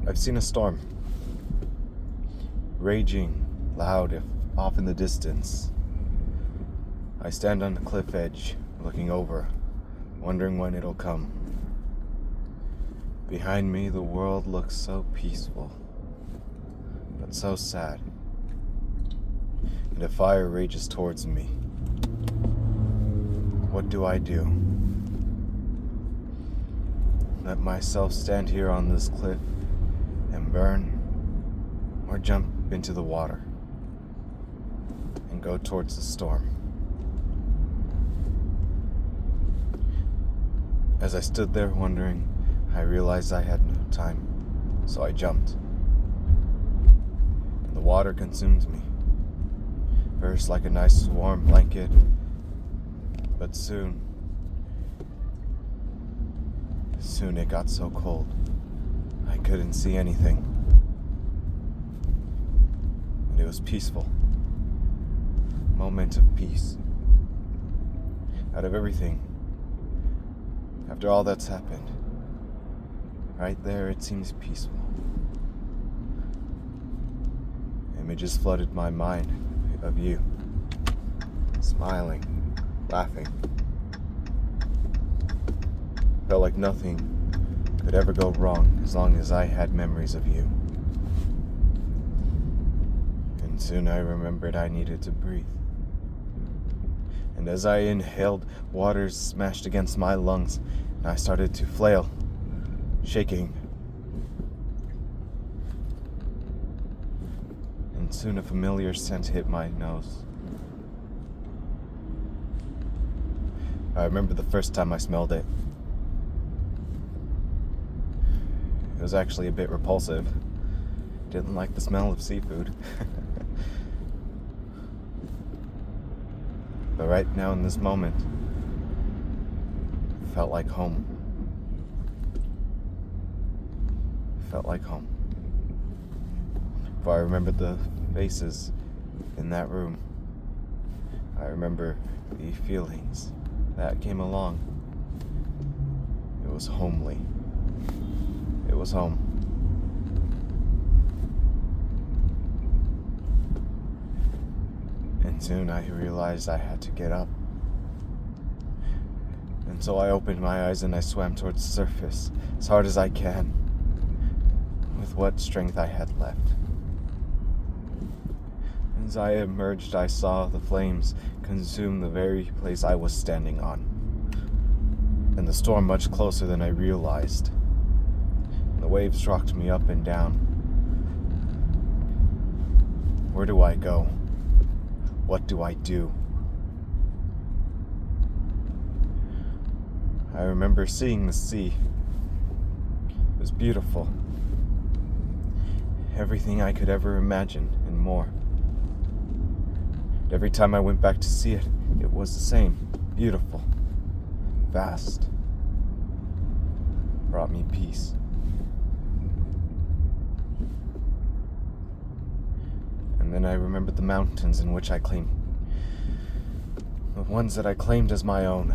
I've seen a storm, raging, loud, off in the distance. I stand on the cliff edge, looking over, wondering when it'll come. Behind me, the world looks so peaceful, but so sad. And a fire rages towards me. What do I do? Let myself stand here on this cliff and burn, or jump into the water and go towards the storm? As I stood there wondering, I realized I had no time, so I jumped. And the water consumed me. First like a nice warm blanket, but soon it got so cold, I couldn't see anything. And it was peaceful. Moment of peace. Out of everything, after all that's happened, right there it seems peaceful. Images flooded my mind of you, smiling, laughing. Felt like nothing could ever go wrong as long as I had memories of you. And soon I remembered I needed to breathe. And as I inhaled, water smashed against my lungs, and I started to flail, shaking. And soon a familiar scent hit my nose. I remember the first time I smelled it. It was actually a bit repulsive. Didn't like the smell of seafood. But right now in this moment, it felt like home. It felt like home. For I remembered the faces in that room. I remember the feelings that came along. It was homely. It was home. And soon I realized I had to get up. And so I opened my eyes and I swam towards the surface as hard as I can, with what strength I had left. As I emerged, I saw the flames consume the very place I was standing on, and the storm much closer than I realized. The waves rocked me up and down. Where do I go? What do I do? I remember seeing the sea. It was beautiful. Everything I could ever imagine and more. And every time I went back to see it, it was the same. Beautiful. Vast. Brought me peace. And then I remembered the mountains in which I claimed, the ones that I claimed as my own,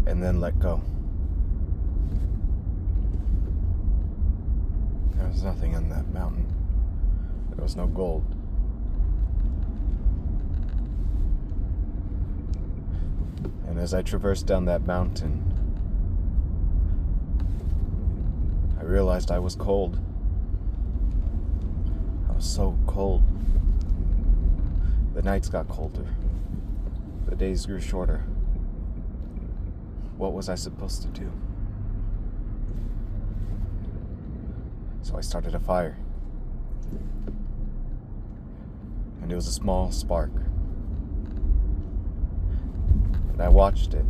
and then let go. There was nothing on that mountain. There was no gold. And as I traversed down that mountain, I realized I was cold. I was so cold. The nights got colder. The days grew shorter. What was I supposed to do? So I started a fire. And it was a small spark. And I watched it.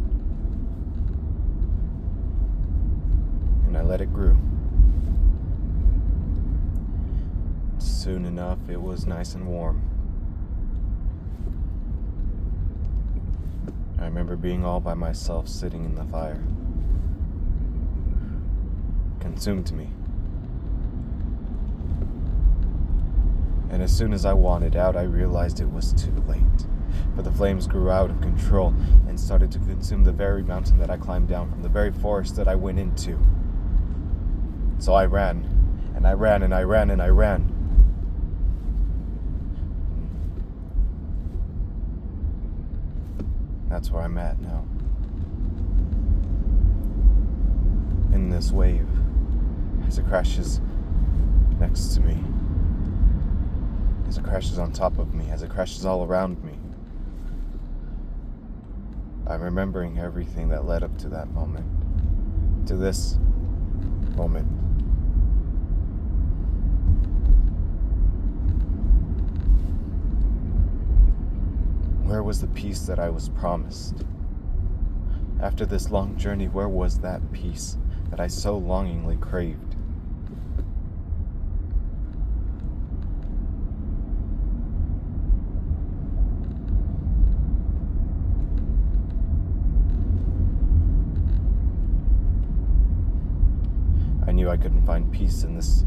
And I let it grow. Soon enough, it was nice and warm. I remember being all by myself sitting in the fire. It consumed me. And as soon as I wanted out, I realized it was too late. For the flames grew out of control and started to consume the very mountain that I climbed down from, the very forest that I went into. So I ran, and I ran, and I ran, and I ran. That's where I'm at now. In this wave, as it crashes next to me, as it crashes on top of me, as it crashes all around me. I'm remembering everything that led up to that moment, to this moment. Where was the peace that I was promised? After this long journey, where was that peace that I so longingly craved? I knew I couldn't find peace in this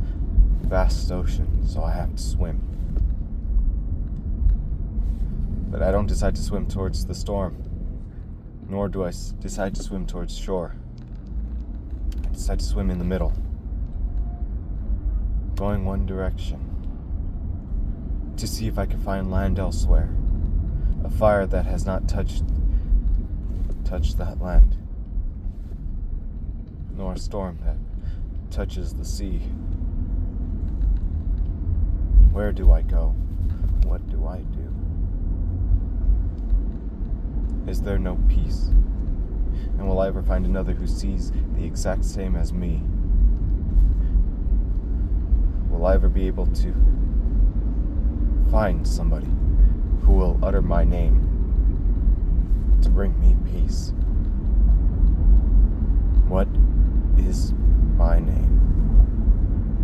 vast ocean, so I have to swim. But I don't decide to swim towards the storm, nor do I decide to swim towards shore. I decide to swim in the middle, going one direction, to see if I can find land elsewhere, a fire that has not touched that land, nor a storm that touches the sea. Where do I go? What do I do? Is there no peace? And will I ever find another who sees the exact same as me? Will I ever be able to find somebody who will utter my name to bring me peace? What is my name?